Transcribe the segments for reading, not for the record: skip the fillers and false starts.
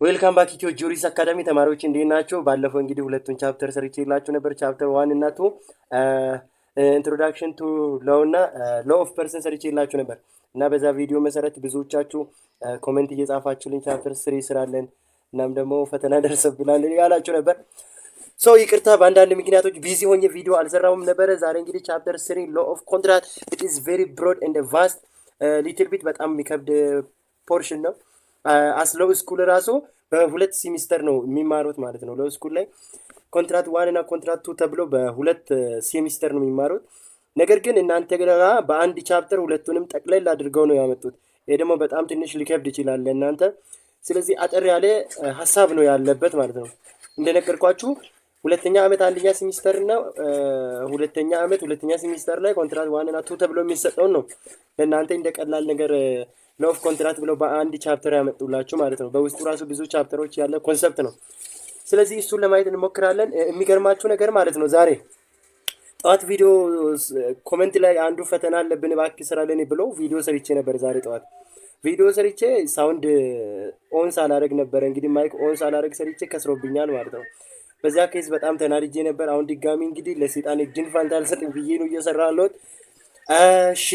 ዌልካም ባክ ኢትዮ ጁሪስ አካዳሚ ተማሪዎች እንዴት ናቸው? ባለፈው እንግዲህ ሁለቱን ቻፕተር ሰርቼላችሁ ነበር። ቻፕተር 1 እና 2 ኢንትሮዳክሽን ቱ ሎው እና ሎው ኦፍ ፐርሰን ሰርቼላችሁ ነበር እና በዛ ቪዲዮ መሰረት ብዙዎቻችሁ ኮሜንት እየጻፋችሁልኝ ቻፕተር 3 ስራለን እናም ደግሞ ፈተና ደርሰብናል ያላችሁ ነበር። ሶ ይቅርታ በአንዳንድ ምክንያቶች ቢዚ ሆኜ ቪዲዮ አልሰራውም ነበረ። ዛሬ እንግዲህ ቻፕተር 3 ሎ ኦፍ ኮንትራክት ኢት ኢዝ ቬሪ ብሮድ ኤንድ ቫስት ሊትል ቢት በጣም የሚከብድ ፖርሽን ነው። አስለው ስኩል ራሱ በሁለት ሴሚስተር ነው የሚማሩት ማለት ነው። ለው ስኩል ላይ ኮንትራክት 1 እና ኮንትራክት 2 ተብሎ በሁለት ሴሚስተር ነው የሚማሩት። ነገር ግን እናንተ ጋር በአንድ ቻፕተር ሁለቱንም ጠቅለል አድርገው ነው ያመጡት። ይሄ ደግሞ በጣም ትንሽ ሊከብድ ይችላል ለእናንተ። ስለዚህ አጠር ያለ ሀሳብ ነው ያለበት ማለት ነው። እንደነገርኳችሁ ሁለተኛ ዓመት አንደኛ ሴሚስተር እና ሁለተኛ ዓመት ሁለተኛ ሴሚስተር ላይ ኮንትራክት 1 እና 2 ተብሎ የሚሰጠው ነው ለእናንተ እንደቀላል ነገር ሎው ኦፍ ኮንትራክት ብለው በአንድ ቻፕተር ያመጡላችሁ ማለት ነው። በውስጡ ራሱ ብዙ ቻፕተሮች ያለ ኮንሰፕት ነው። ስለዚህ እሱን ለማየት እንሞክራለን። የሚገርማችሁ ነገር ማለት ነው ዛሬ ጠዋት ቪዲዮ ኮሜንት ላይ አንዱ ፈተና አለብን እባክህ ስራለን ብሎ ቪዲዮ ሰርቼ ነበር። ዛሬ ጠዋት ቪዲዮ ሰርቼ ሳውንድ ኦን ሳላደርግ ነበር። እንግዲህ ማይክ ኦን ሳላደርግ ሰርቼ ከስሮብኛል ማለት ነው። በዚያ ኬዝ በጣም ተናድጄ ነበር። አሁን ድጋሚ እንግዲህ ለሰይጣን እድል ፋንታ አልሰጥም ብዬ ነው እየሰራለሁት። እሺ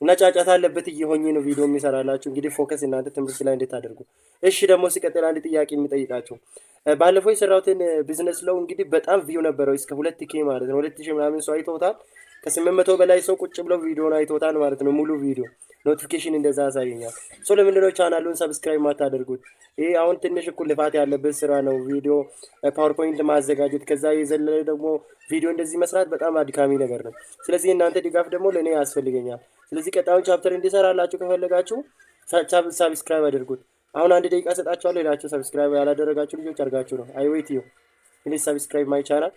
እና ጫጫታ አለበት እየሆኜ ነው ቪዲዮ የሚሰራላችሁ። እንግዲህ ፎከስ እናንተ ትምህርት ላይ እንድታደርጉ። እሺ ደግሞ ሲቀጥል አንድ ጥያቄ የሚጠይቃችሁ ባለፈው የሰራሁትን ቢዝነስ ለው እንግዲህ በጣም ቪው ነበረው እስከ 2K ማለት ነው። 2000 ምናምን ሰው አይቶታል። ከ800 በላይ ሰው ቁጭ ብለው ቪዲዮን አይቶታል ማለት ነው። ሙሉ ቪዲዮ ኖቲፊኬሽን እንደዛ ያሳየኛል። ሶ ለምንድን ነው ቻናሉን ሰብስክራይብ ማታደርጉት? ይሄ አሁን ትንሽ እኩል ልፋት ያለበት ስራ ነው። ቪዲዮ ፓወርፖይንት ማዘጋጀት፣ ከዛ የዘለለ ደግሞ ቪዲዮ እንደዚህ መስራት በጣም አድካሚ ነገር ነው። ስለዚህ እናንተ ድጋፍ ደግሞ ለእኔ ያስፈልገኛል። ስለዚህ ቀጣዩን ቻፕተር እንዲሰራላችሁ ከፈለጋችሁ ሰብስክራይብ አድርጉት። አሁን 1 ደቂቃ ሰጣችኋለሁ። ሌላችሁ ሰብስክራይብ ያላደረጋችሁ ልጆች አድርጋችሁ ነው። አይ ዌት ዩ ፕሊዝ ሰብስክራይብ ማይ ቻናል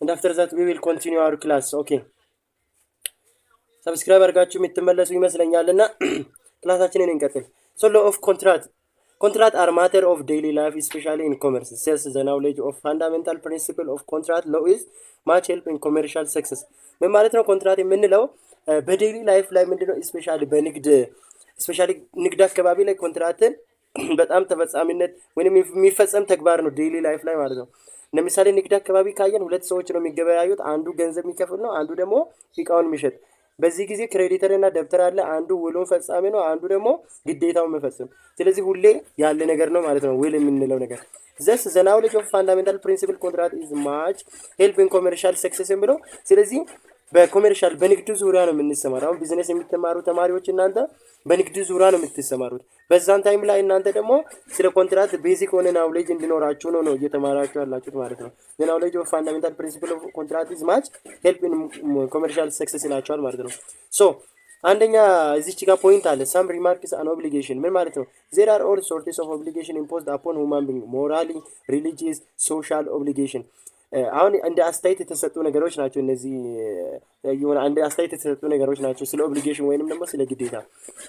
and after that we will continue our class. okay ሰብስክራይብ አድርጋችሁ የምትመለሱ ይመስለኛልና ክላሳችንን እንቀጥል። so law of contract are matter of daily life especially in commerce. Says the knowledge of fundamental principle of contract law is much help in commercial success. ምን ማለት ነው ኮንትራት የምንለው? በዴይሊ ላይፍ ላይ ምንድነው ስፔሻሊ ንግድ አካባቢ ላይ ኮንትራትን በጣም ተፈጻሚነት ወይንም የሚፈጸም ተግባር ነው ዴይሊ ላይፍ ላይ ማለት ነው። ለምሳሌ ንግድ አካባቢ ካየን ሁለት ሰዎች ነው የሚገበያዩት። አንዱ ገንዘብ የሚከፍል ነው፣ አንዱ ደግሞ እቃውን የሚሸጥ። በዚህ ጊዜ ክሬዲተር እና ደብተር አለ። አንዱ ውሉን ፈጻሚ ነው፣ አንዱ ደግሞ ግዴታውን መፈጸም። ስለዚህ ሁሌ ያለ ነገር ነው ማለት ነው ውል የምንለው ነገር። ዘስ ዘ ናውሌጅ ኦፍ ፋንዳሜንታል ፕሪንሲፕል ኮንትራክት ኢዝ ማች ሄልፕ ኢን ኮመርሻል ሰክሰስ ብሎ ስለዚህ በኮሜርሻል በንግድ ዙሪያ ነው የምንሰማራው። አሁን ቢዝነስ የምትማሩ ተማሪዎች እናንተ በንግድ ዙሪያ ነው የምትሰማሩት። በዛን ታይም ላይ እናንተ ደግሞ ስለ ኮንትራክት ቤዚክ ሆነ ናውሌጅ እንዲኖራችሁ ነው እየተማራችሁ ያላችሁት ማለት ነው። ዘ ናውሌጅ ኦፍ ፋንዳሜንታል ፕሪንሲፕል ኦፍ ኮንትራክት ኢዝ ማች ሄልፕ ኢን ኮመርሻል ሰክሰስ ይላችኋል ማለት ነው። ሶ አንደኛ እዚች ጋር ፖይንት አለ። ሳም ሪማርክስ አን ኦብሊጌሽን ምን ማለት ነው? ዜር አር ኦል ሶርትስ ኦፍ ኦብሊጌሽን ኢምፖዝድ አፖን ሁማን ቢንግ ሞራሊ ሪሊጂየስ ሶሻል ኦብሊጌሽን። አሁን እንደ አስተያየት የተሰጡ ነገሮች ናቸው እነዚህ። የሆነ አንድ አስተያየት የተሰጡ ነገሮች ናቸው ስለ ኦብሊጌሽን ወይንም ደግሞ ስለ ግዴታ።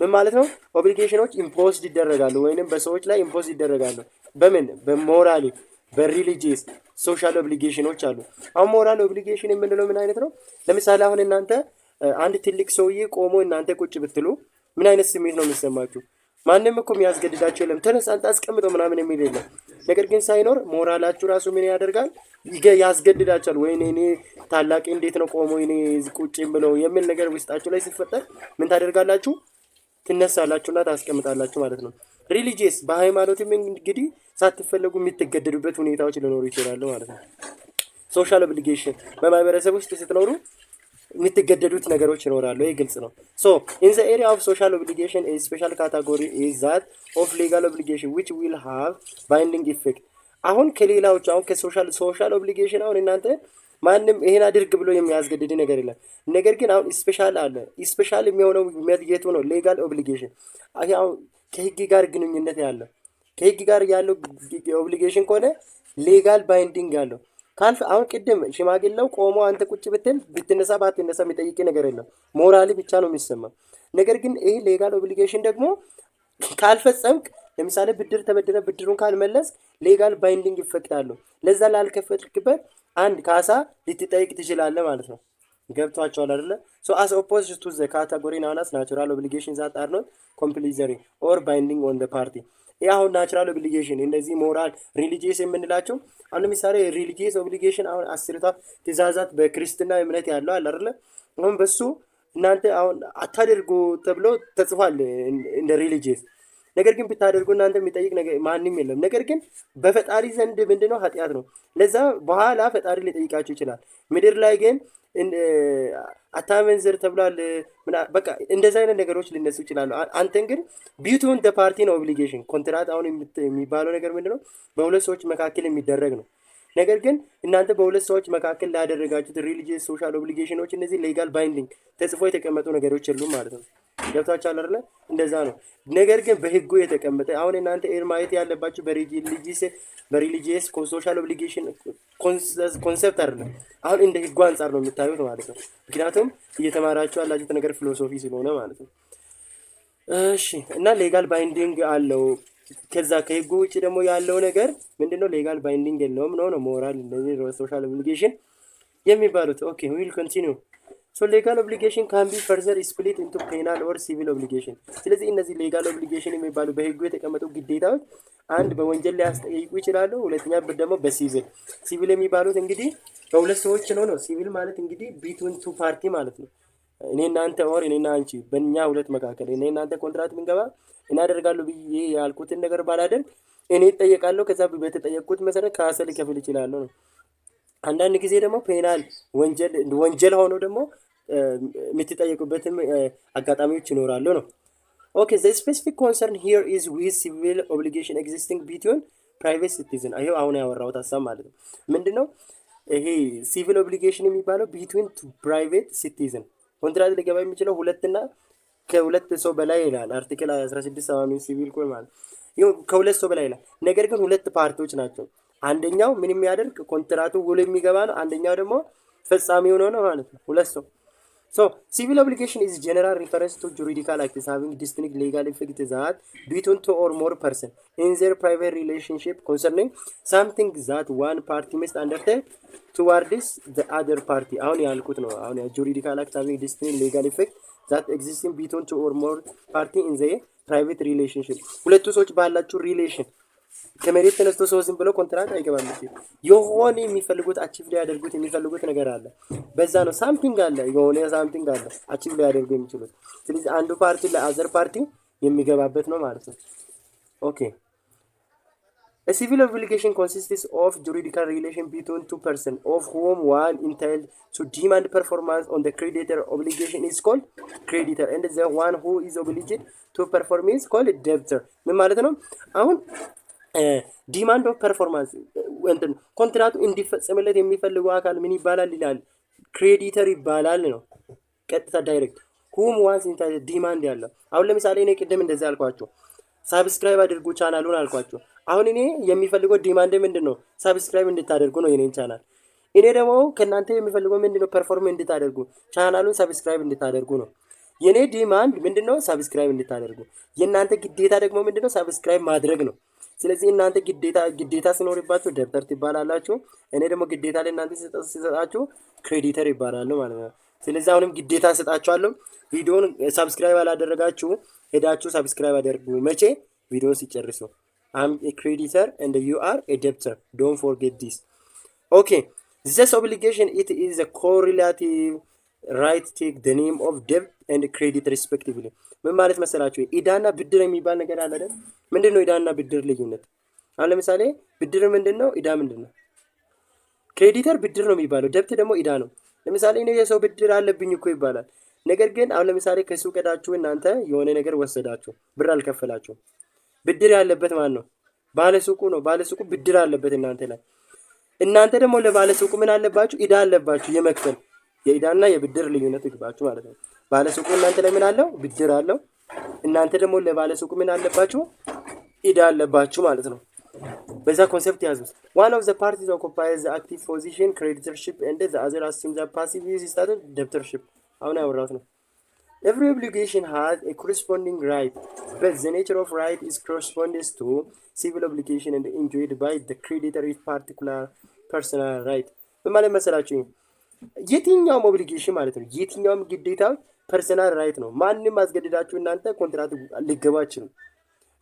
ምን ማለት ነው? ኦብሊጌሽኖች ኢምፖዝድ ይደረጋሉ ወይንም በሰዎች ላይ ኢምፖዝ ይደረጋሉ። በምን? በሞራሊ በሪሊጂየስ ሶሻል ኦብሊጌሽኖች አሉ። አሁን ሞራል ኦብሊጌሽን የምንለው ምን አይነት ነው? ለምሳሌ አሁን እናንተ አንድ ትልቅ ሰውዬ ቆሞ እናንተ ቁጭ ብትሉ ምን አይነት ስሜት ነው የሚሰማችሁ? ማንም እኮ የሚያስገድዳቸው የለም። ተነስ አንተ አስቀምጠው ምናምን የሚል የለም። ነገር ግን ሳይኖር ሞራላችሁ ራሱ ምን ያደርጋል? ያስገድዳቸዋል። ወይኔ እኔ ታላቅ እንዴት ነው ቆሞ እኔ ቁጭ ብለው የሚል ነገር ውስጣችሁ ላይ ሲፈጠር ምን ታደርጋላችሁ? ትነሳላችሁና ታስቀምጣላችሁ ማለት ነው። ሪሊጂየስ በሃይማኖትም እንግዲህ ሳትፈለጉ የምትገደዱበት ሁኔታዎች ሊኖሩ ይችላሉ ማለት ነው። ሶሻል ኦብሊጌሽን በማህበረሰብ ውስጥ ስትኖሩ የምትገደዱት ነገሮች ይኖራሉ። ይሄ ግልጽ ነው። ሶ ኢን ዘ ኤሪያ ኦፍ ሶሻል ኦብሊጌሽን ኤ ስፔሻል ካታጎሪ ኢዝ ዛት ኦፍ ሌጋል ኦብሊጌሽን ዊች ዊል ሃቭ ባይንዲንግ ኢፌክት። አሁን ከሌላዎቹ አሁን ከሶሻል ኦብሊጌሽን አሁን እናንተ ማንም ይሄን አድርግ ብሎ የሚያስገድድ ነገር የለም። ነገር ግን አሁን ስፔሻል አለ። ስፔሻል የሚሆነው የቱ ነው? ሌጋል ኦብሊጌሽን። አሁን ከህግ ጋር ግንኙነት ያለው ከህግ ጋር ያለው ኦብሊጌሽን ከሆነ ሌጋል ባይንዲንግ ያለው ካልፍ አሁን ቅድም ሽማግሌው ቆሞ አንተ ቁጭ ብትል ብትነሳ ባትነሳ የሚጠይቅ ነገር የለም። ሞራሊ ብቻ ነው የሚሰማ። ነገር ግን ይሄ ሌጋል ኦብሊጌሽን ደግሞ ካልፈጸምክ ለምሳሌ ብድር ተበድረ ብድሩን ካልመለስ ሌጋል ባይንዲንግ ይፈቅዳሉ። ለዛ ላልከፈልክበት አንድ ካሳ ልትጠይቅ ትችላለህ ማለት ነው። ገብቷቸዋል አይደለ? ሶ as opposed to the category known as natural obligations that are not compulsory or binding on the party ይሄ አሁን ናቹራል ኦብሊጌሽን እንደዚህ ሞራል ሪሊጂየስ የምንላቸው አሁን ለምሳሌ ሪሊጂየስ ኦብሊጌሽን አሁን አስርታ ትእዛዛት በክርስትና እምነት ያለው አለ አይደለ? አሁን በሱ እናንተ አሁን አታደርጉ ተብሎ ተጽፏል እንደ ሪሊጂየስ። ነገር ግን ብታደርጉ እናንተ የሚጠይቅ ነገር ማንም የለም። ነገር ግን በፈጣሪ ዘንድ ምንድነው ኃጢአት ነው። ለዛ በኋላ ፈጣሪ ሊጠይቃችሁ ይችላል። ምድር ላይ ግን አታመንዝር ተብሏል። በቃ እንደዚህ አይነት ነገሮች ሊነሱ ይችላሉ። አንተን ግን ቢቱን ደ ፓርቲ ነው ኦብሊጌሽን ኮንትራት አሁን የሚባለው ነገር ምንድነው በሁለት ሰዎች መካከል የሚደረግ ነው። ነገር ግን እናንተ በሁለት ሰዎች መካከል ላደረጋችሁት ሪሊጂየስ ሶሻል ኦብሊጌሽኖች እነዚህ ሌጋል ባይንዲንግ ተጽፎ የተቀመጡ ነገሮች የሉም ማለት ነው። ገብታችኋል አይደለ? እንደዛ ነው። ነገር ግን በህጉ የተቀመጠ አሁን እናንተ ማየት ያለባችሁ በሪሊጂየስ ሶሻል ኦብሊጌሽን ኮንሰፕት አይደለም። አሁን እንደ ህጉ አንጻር ነው የምታዩት ማለት ነው። ምክንያቱም እየተማራችሁ ያላችሁት ነገር ፊሎሶፊ ስለሆነ ማለት ነው። እሺ እና ሌጋል ባይንዲንግ አለው። ከዛ ከህጉ ውጭ ደግሞ ያለው ነገር ምንድነው? ሌጋል ባይንዲንግ የለውም ነው ሞራል እንደዚህ ሶሻል ኦብሊጌሽን የሚባሉት። ኦኬ ዊል ኮንቲኒው ሶ ሌጋል ኦብሊጌሽን ካን ቢ ፈርዘር ስፕሊት ኢንቱ ፔናል ኦር ሲቪል ኦብሊጌሽን። ስለዚህ እነዚህ ሌጋል ኦብሊጌሽን የሚባሉ በህጉ የተቀመጡ ግዴታዎች አንድ በወንጀል ሊያስጠይቁ ይችላሉ። ሁለተኛ ደግሞ ሲቪል የሚባሉት እንግዲህ በሁለት ሰዎች ነው። ሲቪል ማለት እንግዲህ ቢትዊን ቱ ፓርቲ ማለት ነው። እኔ እናንተ ኦር እኔና አንቺ በእኛ ሁለት መካከል እኔ እናንተ ኮንትራት ብንገባ እናደርጋለሁ ብዬ ያልኩትን ነገር ባላደርግ እኔ እጠየቃለሁ። ከዛ በተጠየቅኩት መሰረት ካሳ ሊከፍል ይችላለሁ ነው። አንዳንድ ጊዜ ደግሞ ፔናል ወንጀል ሆኖ ደግሞ የምትጠየቁበትም አጋጣሚዎች ይኖራሉ ነው። ኦኬ ዘ ስፔሲፊክ ኮንሰርን ሂር ኢዝ ዊዝ ሲቪል ኦብሊጌሽን ኤግዚስቲንግ ቢትዊን ፕራይቬት ሲቲዝን። ይሄው አሁን ያወራሁት ሀሳብ ማለት ነው። ምንድነው ይሄ ሲቪል ኦብሊጌሽን የሚባለው ቢትዊን ፕራይቬት ሲቲዝን ኮንትራት ሊገባ የሚችለው ሁለትና ከሁለት ሰው በላይ ይላል አርቲክል 16 ሲቪል ኮድ ማለት ይሄ ከሁለት ሰው በላይ ይላል። ነገር ግን ሁለት ፓርቲዎች ናቸው። አንደኛው ምን የሚያደርግ ኮንትራቱ ውል የሚገባ ነው። አንደኛው ደግሞ ፈጻሚው ነው ማለት ነው። ሁለት ሰው So, civil obligation is general reference to juridical acts having distinct legal effect that between two or more persons in their private relationship concerning something that one party must undertake towards the other party. አሁን ያልኩት ነው። አሁን juridical acts having distinct legal effect that existing between two or more party in their private relationship. ሁለቱ ሰዎች ባላችሁ ሪሌሽን ከመሬት ተነስቶ ሰው ዝም ብሎ ኮንትራት አይገባም። የሆነ የሚፈልጉት አቺቭ ሊያደርጉት የሚፈልጉት ነገር አለ። በዛ ነው ሳምቲንግ አለ የሆነ ሳምቲንግ አለ አቺቭ ሊያደርጉ የሚችሉት። ስለዚህ አንዱ ፓርቲ ለአዘር ፓርቲ የሚገባበት ነው ማለት ነው። ኦኬ A civil obligation consists of juridical relation between two persons of whom one entitled to demand performance on the creditor obligation is called creditor and the one who is obliged to perform is called debtor. ምን ማለት ነው? አሁን ዲማንድ ኦፍ ፐርፎርማንስ እንትን ኮንትራቱ እንዲፈጸምለት የሚፈልገው አካል ምን ይባላል ይላል? ክሬዲተር ይባላል ነው። ቀጥታ ዳይሬክት whom wants entitled ዲማንድ ያለው። አሁን ለምሳሌ እኔ ቅድም እንደዛ አልኳችሁ ሳብስክራይብ አድርጉ ቻናሉን አልኳችሁ። አሁን እኔ የሚፈልገው ዲማንድ ምንድነው? ሳብስክራይብ እንድታደርጉ ነው የኔን ቻናል። እኔ ደግሞ ከናንተ የሚፈልገው ምንድነው? ፐርፎርም እንድታደርጉ ቻናሉን ሳብስክራይብ እንድታደርጉ ነው። የኔ ዲማንድ ምንድነው? ሳብስክራይብ እንድታደርጉ። የናንተ ግዴታ ደግሞ ምንድነው? ሳብስክራይብ ማድረግ ነው። ስለዚህ እናንተ ግዴታ ሲኖርባችሁ ደብተር ትባላላችሁ። እኔ ደግሞ ግዴታ ለእናንተ ሲሰጣችሁ ክሬዲተር ይባላል ማለት ነው። ስለዚህ አሁንም ግዴታ ሰጣችኋለሁ። ቪዲዮውን ሳብስክራይብ አላደረጋችሁ ሄዳችሁ ሳብስክራይብ አድርጉ። መቼ? ቪዲዮውን ሲጨርሱ። I'm a creditor and you are a debtor. Don't forget this. Okay. This obligation it is a correlative right take the name of debt and credit respectively. ምን ማለት መሰላችሁ? ኢዳና ብድር የሚባል ነገር አለ አይደል? ምንድነው ኢዳና ብድር ልዩነት? አሁን ለምሳሌ ብድር ምንድነው? ኢዳ ምንድነው? ክሬዲተር ብድር ነው የሚባለው፣ ደብት ደግሞ ኢዳ ነው። ለምሳሌ እኔ የሰው ብድር አለብኝ እኮ ይባላል። ነገር ግን አሁን ለምሳሌ ከሱቅ ሄዳችሁ እናንተ የሆነ ነገር ወሰዳችሁ፣ ብር አልከፈላችሁ። ብድር ያለበት ማን ነው? ባለሱቁ ነው። ባለሱቁ ብድር አለበት እናንተ ላይ። እናንተ ደግሞ ለባለሱቁ ምን አለባችሁ? ኢዳ አለባችሁ የመክፈል። የኢዳና የብድር ልዩነት ይግባችሁ ማለት ነው። ባለሱቁ እናንተ ላይ ምን አለው? ብድር አለው። እናንተ ደግሞ ለባለሱቁ ምን አለባችሁ? ኢዳ አለባችሁ ማለት ነው። በዛ ኮንሰፕት ያዙት። one of the parties occupies the active position creditorship and the other assumes the passive status debtorship. አሁን ያወራሁት ነው። Every obligation has a corresponding right, but the nature of right is corresponds to civil obligation and enjoyed by the creditor is particular personal right. በማለት መሰላችሁ የትኛውም ኦብሊጌሽን ማለት ነው፣ የትኛውም ግዴታ ፐርሰናል ራይት ነው። ማንም አስገድዳችሁ እናንተ ኮንትራት ሊገባችሁ ነው።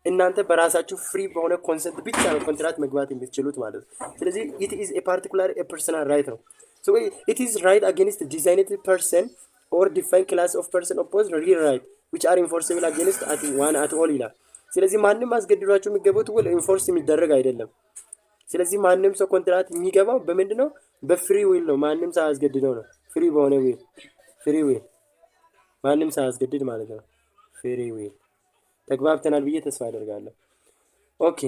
እናንተ በራሳችሁ ፍሪ በሆነ ኮንሰንት ብቻ ነው ኮንትራት መግባት የምትችሉት ማለት ነው። ስለዚህ it is a particular a personal right ነው። so it is right against designated person or defined class of person opposed real right which are enforceable against at one at all ይላል። ስለዚህ ማንም አስገድዷችሁ የሚገቡት ውል ኢንፎርስ የሚደረግ አይደለም። ስለዚህ ማንም ሰው ኮንትራት የሚገባው በምንድን ነው? በፍሪ ዊል ነው። ማንም ሳያስገድደው ነው። ፍሪ በሆነ ዊል፣ ፍሪ ዊል ማንም ሳያስገድድ ማለት ነው። ፍሪ ዊል ተግባብተናል ብዬ ተስፋ አደርጋለሁ። ኦኬ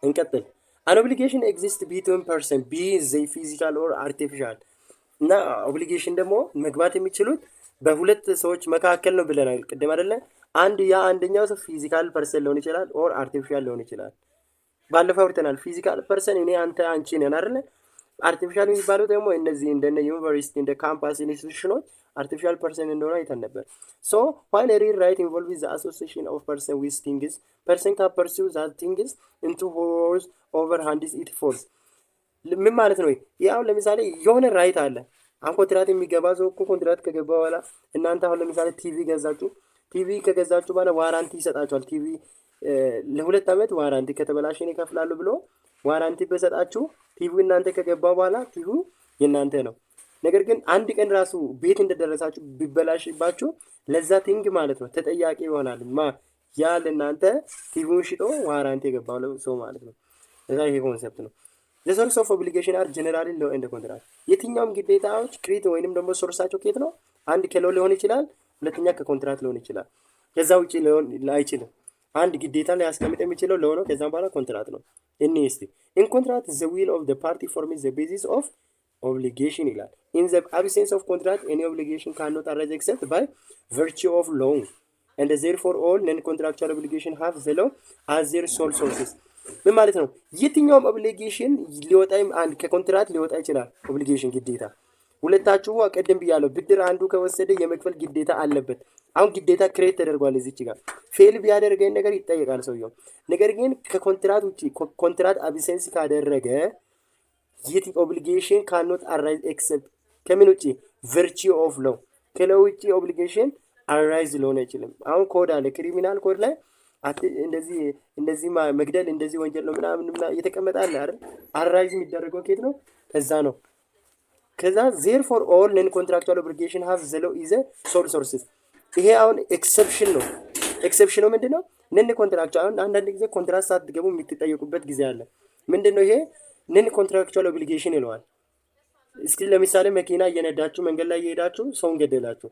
እንቀጥል። አን ኦብሊጌሽን ኤግዚስት ቢትዊን ፐርሰን ቢ ዘይ ፊዚካል ኦር አርቲፊሻል እና ኦብሊጌሽን ደግሞ መግባት የሚችሉት በሁለት ሰዎች መካከል ነው ብለናል ቅድም አይደለ? አንደኛው ሰው ፊዚካል ፐርሰን ሊሆን ይችላል ኦር አርቲፊሻል ሊሆን ይችላል። ባለፈው አውርተናል። ፊዚካል ፐርሰን እኔ፣ አንተ፣ አንቺ ነን አይደለ? አርቲፊሻል የሚባሉት ደግሞ እነዚህ እንደነ ዩኒቨርሲቲ እንደ ካምፓስ ኢንስቲትዩሽኖች አርቲፊሻል ፐርሰን እንደሆነ አይተን ነበር። ሶ while a real right involves the association of person with things, person can pursue that things into whose overhands it falls። ምን ማለት ነው? ያው ለምሳሌ የሆነ ራይት አለ። አሁን ኮንትራት የሚገባ ሰው እኮ ኮንትራት ከገባ በኋላ እናንተ አሁን ለምሳሌ ቲቪ ገዛችሁ። ቲቪ ከገዛችሁ በኋላ ዋራንቲ ይሰጣችኋል። ቲቪ ለ2 ዓመት ዋራንቲ ከተበላሸን ይከፍላሉ ብሎ ዋራንቲ በሰጣችሁ ቲቪ እናንተ ከገባ በኋላ ቲቪ የእናንተ ነው። ነገር ግን አንድ ቀን ራሱ ቤት እንደደረሳችሁ ቢበላሽባችሁ ለዛ ቲንግ ማለት ነው ተጠያቂ ይሆናል። ያ ለእናንተ ቲቪውን ሽጦ ዋራንቲ የገባው ሰው ማለት ነው። እዛ ይሄ ኮንሰፕት ነው። the source of obligation are generally law and contract። የትኛውም ግዴታዎች ክሬት ወይንም ደግሞ ሶርሳቸው ከየት ነው? አንድ ከሎ ሊሆን ይችላል፣ ሁለተኛ ከኮንትራት ሊሆን ይችላል። ከዛ ውጪ ሊሆን አይችልም። አንድ ግዴታ ላይ ያስቀምጥ የሚችለው ለሆነ ከዛም በኋላ ኮንትራት ነው። እስቲ in contract the will of the party forms the basis of obligation ይላል። in the absence of contract any obligation cannot arise except by virtue of law and therefore all non-contractual obligation have the law as their sole sources። ምን ማለት ነው? የትኛውም ኦብሊጌሽን ሊወጣም አንድ ከኮንትራት ሊወጣ ይችላል። ኦብሊጌሽን ግዴታ ሁለታችሁ ቀደም ብያለሁ። ብድር አንዱ ከወሰደ የመክፈል ግዴታ አለበት። አሁን ግዴታ ክሬት ተደርጓል። እዚች ጋር ፌል ቢያደርገኝ ነገር ይጠየቃል ሰውየው። ነገር ግን ከኮንትራት ውጪ ኮንትራት አቢሰንስ ካደረገ የት ኦብሊጌሽን ካኖት አራይዝ ኤክሰፕት ከምን ውጪ? ቨርቹ ኦፍ ሎው ከለው ውጪ ኦብሊጌሽን አራይዝ ሊሆን አይችልም። አሁን ኮድ አለ፣ ክሪሚናል ኮድ ላይ እንደዚህ መግደል እንደዚህ ወንጀል ነው ምናምን እየተቀመጠ አለ አይደል? አራይዝ የሚደረገው ከየት ነው? ከዛ ነው። ከዛ therefore all non contractual obligation have the law is a sole sources። ይሄ አሁን ኤክሰፕሽን ነው። ኤክሰፕሽኑ ምንድነው? ነን ኮንትራክቹዋል አንዳንድ ጊዜ ኮንትራት ሳትገቡ የምትጠየቁበት ጊዜ አለ። ምንድነው ይሄ? ነን ኮንትራክቹዋል ኦብሊጌሽን ይለዋል። እስኪ ለምሳሌ መኪና እየነዳችሁ መንገድ ላይ እየሄዳችሁ ሰውን ገደላችሁ።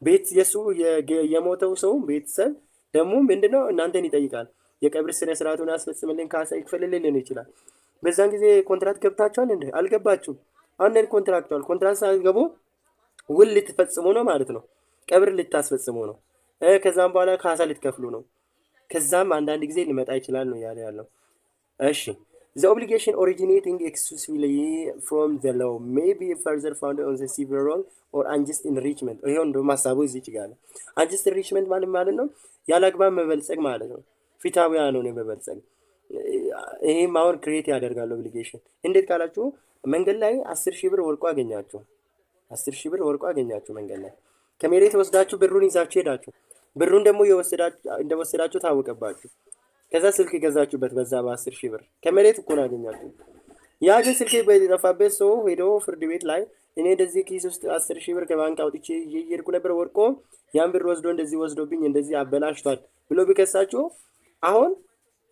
ቤት የሱ የሞተው ሰው ቤተሰብ ደግሞ ምንድነው እናንተን ይጠይቃል። የቀብር ስነ ስርዓቱን አስፈጽምልን፣ ካሳ ይክፈልልን ሊሆን ይችላል። በዛን ጊዜ ኮንትራት ገብታችኋል እንዴ? አልገባችሁም። አንደን ኮንትራክቹዋል ኮንትራት ሳትገቡ ውል ልትፈጽሙ ነው ማለት ነው። ቀብር ልታስፈጽሙ ነው። ከዛም በኋላ ካሳ ልትከፍሉ ነው። ከዛም አንዳንድ ጊዜ ሊመጣ ይችላል ነው ያለው። እሺ the obligation originating exclusively from the law may be further founded on the civil wrong or unjust enrichment። ይሄው እንደውም ሐሳቡ እዚህ ይጋለ unjust enrichment ማለት ነው ያላግባብ መበልጸግ ማለት ነው። ፊታዊያ ነው መበልጸግ። ይሄም አሁን ክሬት ያደርጋል ኦብሊጌሽን። እንዴት ካላችሁ መንገድ ላይ 10,000 ብር ወርቆ አገኛችሁ። 10,000 ብር ወርቆ አገኛችሁ መንገድ ላይ ከመሬት ወስዳችሁ ብሩን ይዛችሁ ሄዳችሁ። ብሩን ደግሞ እንደወሰዳችሁ ታወቀባችሁ። ከዛ ስልክ ገዛችሁበት በዛ በ10,000 ብር ከመሬት እኮ ነው አገኛችሁ። ያ ግን ስልክ በጠፋበት ሰው ሄዶ ፍርድ ቤት ላይ እኔ እንደዚህ ኪስ ውስጥ 10,000 ብር ከባንክ አውጥቼ እየሄድኩ ነበር፣ ወርቆ ያን ብር ወስዶ እንደዚህ ወስዶብኝ እንደዚህ አበላሽቷል ብሎ ቢከሳችሁ አሁን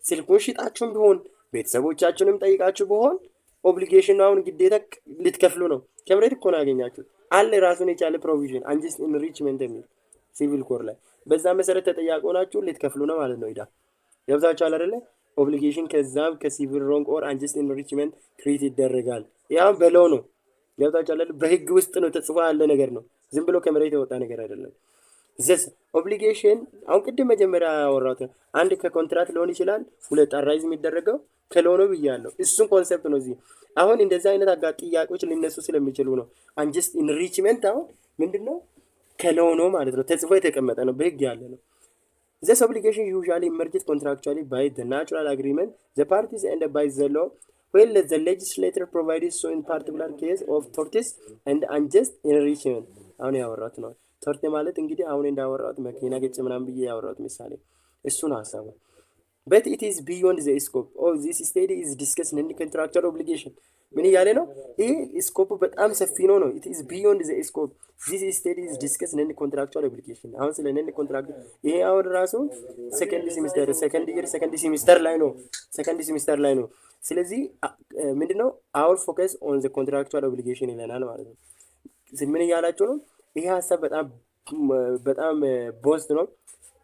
ስልኩን ሽጣችሁም ቢሆን ቤተሰቦቻችሁንም ጠይቃችሁ ቢሆን ኦብሊጌሽን አሁን ግዴታ ልትከፍሉ ነው። ከመሬት እኮ ነው ያገኛችሁ። አለ ራሱን የቻለ ፕሮቪዥን አንጀስት ኢንሪችመንት የሚል ሲቪል ኮር ላይ በዛ መሰረት ተጠያቂ ሆናችሁ ልትከፍሉ ነው ማለት ነው። ገብታችኋል አይደለ? ኦብሊጌሽን ከዛም ከሲቪል ሮንግ ኦር አንጀስት ኢንሪችመንት ክሬት ይደረጋል። ያው በለው ነው። ገብታችኋል አይደለ? በህግ ውስጥ ነው ተጽፎ ያለ ነገር ነው። ዝም ብሎ ከመሬት የወጣ ነገር አይደለም። ዘስ ኦብሊጌሽን አሁን ቅድም መጀመሪያ ያወራሁት አንድ ከኮንትራት ሊሆን ይችላል፣ ሁለት አራይዝ የሚደረገው ከሎኖ ብያለሁ። እሱን ኮንሰፕት ነው እዚህ አሁን እንደዚህ አይነት ጥያቄዎች ሊነሱ ስለሚችሉ ነው። አንጀስት ኢንሪችመንት አሁን ምንድነው? ከሎኖ ማለት ነው። ተጽፎ የተቀመጠ ነው፣ በህግ ያለ ነው። This obligation usually emerges contractually by the natural agreement the parties and by the law when the legislator provides so in particular case of tortice and unjust enrichment። አሁን ያወራሁት ነው። ቶርት ማለት እንግዲህ አሁን እንዳወራሁት መኪና ገጭ ምናምን ብዬ ያወራሁት ምሳሌ እሱን ሀሳቡ but it is beyond the scope of this study is discussing any contractual obligation ምን እያለ ነው? ይህ ስኮፕ በጣም ሰፊ ነው። it is beyond the scope this study is discussing any contractual obligation አሁን ስለ any contract ይሄ አሁን ራሱ second semester ላይ ነው። ስለዚህ ምንድነው our focus on the contractual obligation ይለናል ማለት ነው። ምን እያላችሁ ነው? ይሄ ሀሳብ በጣም ቦስት ነው።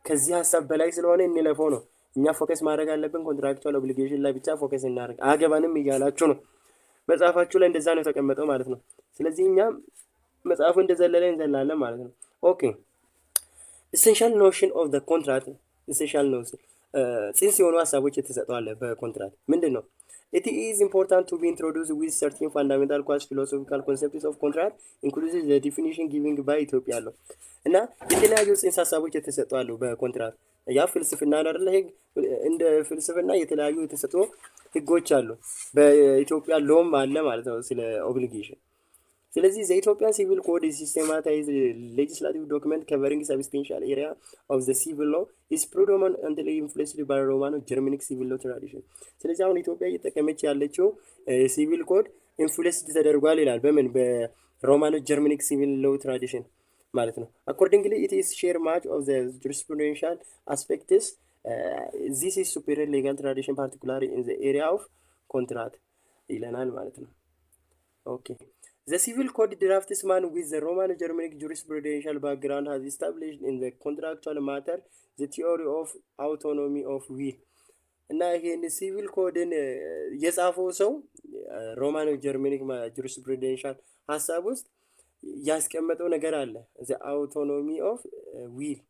ከዚህ ሀሳብ በላይ ስለሆነ እንለፈው ነው። እኛ ፎከስ ማድረግ አለብን ኮንትራክቹዋል ኦብሊጌሽን ላይ ብቻ ፎከስ እናደርግ አገባንም እያላችሁ ነው። መጽሐፋችሁ ላይ እንደዛ ነው የተቀመጠው ማለት ነው። ስለዚህ እኛ መጽሐፉ እንደዘለለ እንዘላለን ማለት ነው። ኦኬ ኢሴንሻል ኖሽን ኦፍ ዘ ኮንትራክት ኢሴንሻል ኖሽን ጽንሰ የሆኑ ሀሳቦች የተሰጠዋል በኮንትራክት ምንድነው? It is important to be introduced with certain fundamental philosophical concepts of contract including the definition given by ኢትዮጵያ አለው እና የተለያዩ ጽንሰ ሀሳቦች የተሰጠዋል በኮንትራክት ያ ፍልስፍና አይደለ? እንደ ፍልስፍና የተለያዩ የተሰጡ ህጎች አሉ። በኢትዮጵያ ሎም አለ ማለት ነው ስለ ኦብሊጌሽን። ስለዚህ የኢትዮጵያ ሲቪል ኮድ ሲስተማታይዝ ሌጂስላቲቭ ዶክመንት ከቨሪንግ ሰብስቴንሻል ኤሪያ ኦፍ ዘ ሲቪል ሎ ኢዝ ፕሪዶሚናንትሊ ኢንፍሉዌንስድ ባይ ሮማኖ ጀርመኒክ ሲቪል ሎ ትራዲሽን። ስለዚህ አሁን ኢትዮጵያ እየተጠቀመች ያለችው ሲቪል ኮድ ኢንፍሉዌንስድ ተደርጓል ይላል። በምን? በሮማኖ ጀርመኒክ ሲቪል ሎ ትራዲሽን ማለት ነው። accordingly it is share much of the jurisprudential aspects this is superior legal tradition particularly in the area of contract ይለናል ማለት ነው። okay the civil code draftsman with the Roman Germanic jurisprudential background has established in the contractual matter the theory of autonomy of will እና ይሄን ሲቪል ኮድን የጻፈው ሰው ሮማን ጀርመኒክ jurisprudential ሐሳብ ውስጥ ያስቀመጠው ነገር አለ። the autonomy of will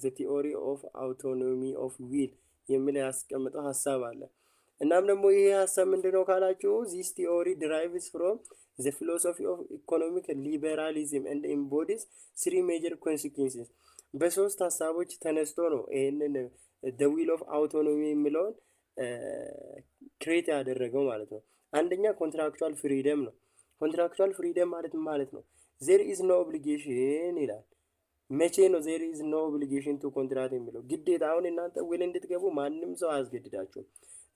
the theory of autonomy of will የሚል ያስቀመጠው ሐሳብ አለ። እናም ደግሞ ይሄ ሐሳብ ምንድነው ካላችሁ this theory derives from the philosophy of economic liberalism and embodies three major consequences በሶስት ሐሳቦች ተነስቶ ነው ይሄንን the will of autonomy የሚለውን ክሬት ያደረገው ማለት ነው። አንደኛ ኮንትራክቹዋል ፍሪደም ነው። ኮንትራክቹዋል ፍሪደም ማለት ነው there is no obligation ይላል። መቼ ነው there is no obligation to contract የሚለው? ግዴታ አሁን እናንተ ውል እንድትገቡ ማንም ሰው አያስገድዳችሁም።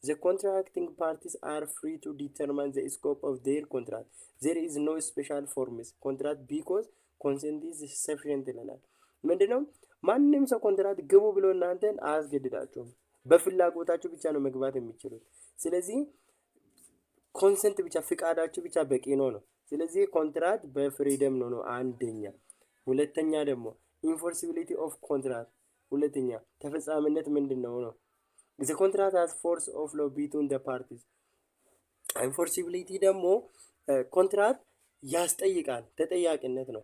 the contracting parties are free to determine the scope of their contract there is no special forms contract because consent is sufficient ይላል። ምንድነው? ማንም ሰው ኮንትራክት ግቡ ብሎ እናንተን አያስገድዳችሁም። በፍላጎታችሁ ብቻ ነው መግባት የሚችሉት። ስለዚህ ኮንሰንት ብቻ ፍቃዳችሁ ብቻ በቂ ነው። ስለዚህ ኮንትራክት በፍሪደም ነው አንደኛ። ሁለተኛ ደግሞ ኢንፎርሲቢሊቲ ኦፍ ኮንትራክት ሁለተኛ ተፈጻሚነት ምንድነው ነው the contract has force of law between the parties ኢንፎርሲቢሊቲ ደግሞ ኮንትራክት ያስጠይቃል ተጠያቂነት ነው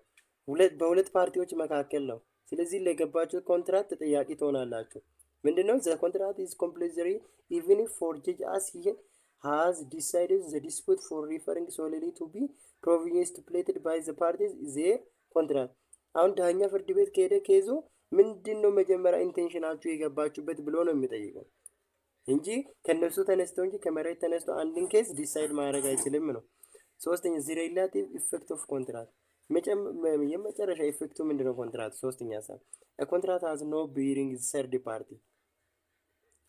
በሁለት ፓርቲዎች መካከል ነው። ስለዚህ ለገባችሁ ኮንትራክት ተጠያቂ ትሆናላችሁ። ምንድነው? the contract is compulsory even if forged as he has decided the dispute for referring solely to be provisions stipulated by the parties their contract አሁን ዳኛ ፍርድ ቤት ከሄደ ከይዞ ምንድነው መጀመሪያ ኢንቴንሽናችሁ የገባችሁበት ብሎ ነው የሚጠይቀው እንጂ ከነሱ ተነስተው እንጂ ከመሬት ተነስተው አንድን ኬስ ዲሳይድ ማድረግ አይችልም ነው። ሶስተኛ the relative effect of contract የመጨረሻ ኢፌክቱ ምንድነው? ኮንትራክት ሶስተኛ ሀሳብ a contract has no bearing third party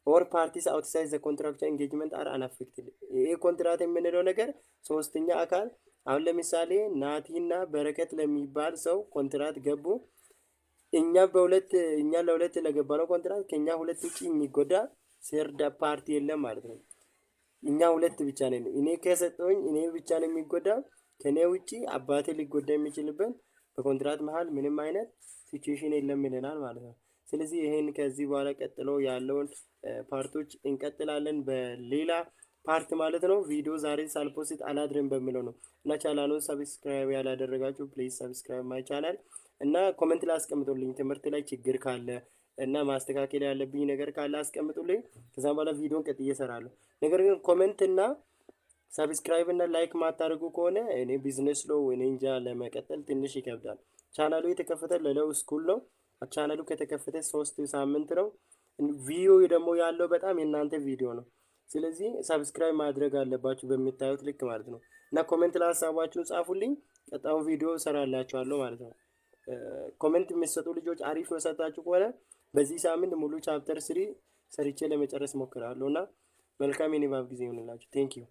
or parties outside the contractual engagement are unaffected ይሄ ኮንትራክት የምንለው ነገር ሶስተኛ አካል አሁን ለምሳሌ ናቲና በረከት ለሚባል ሰው ኮንትራክት ገቡ። እኛ ለሁለት ለገባነው ኮንትራክት ከኛ ሁለት ውጪ የሚጎዳ ሰርድ ፓርቲ የለም ማለት ነው። እኛ ሁለት ብቻ ነን። እኔ ከሰጠኝ እኔ ብቻ ነው የሚጎዳ። ከኔ ውጪ አባቴ ሊጎዳ የሚችልበት በኮንትራክት መሃል ምንም አይነት ሲቹዌሽን የለም ይለናል ማለት ነው። ስለዚህ ይሄን ከዚህ በኋላ ቀጥሎ ያለውን ፓርቶች እንቀጥላለን በሌላ ፓርት ማለት ነው። ቪዲዮ ዛሬ ሳልፖስት አላድርም በሚለው ነው እና ቻናሉን ሰብስክራይብ ያላደረጋችሁ ፕሊዝ ሰብስክራይብ ማይ ቻናል እና ኮሜንት ላይ አስቀምጡልኝ ትምህርት ላይ ችግር ካለ እና ማስተካከል ያለብኝ ነገር ካለ አስቀምጡልኝ። ከዛም በኋላ ቪዲዮን ቀጥዬ እሰራለሁ። ነገር ግን ኮሜንት እና ሰብስክራይብ እና ላይክ ማታደርጉ ከሆነ እኔ ቢዝነስ ነው እኔ እንጃ ለመቀጠል ትንሽ ይከብዳል። ቻናሉ የተከፈተ ለለው ስኩል ነው። ቻናሉ ከተከፈተ 3 ሳምንት ነው። ቪዲዮ ደግሞ ያለው በጣም የናንተ ቪዲዮ ነው። ስለዚህ ሰብስክራይብ ማድረግ አለባችሁ በሚታዩት ልክ ማለት ነው እና ኮሜንት ላይ ሐሳባችሁን ጻፉልኝ። ቀጣዩን ቪዲዮ እሰራላችኋለሁ ማለት ነው። ኮሜንት የሚሰጡ ልጆች አሪፍ መሰጣችሁ ከሆነ በዚህ ሳምንት ሙሉ ቻፕተር 3 ሰርቼ ለመጨረስ ሞክራለሁ እና መልካም የንባብ ጊዜ ይሁንላችሁ። ቴንክ ዩ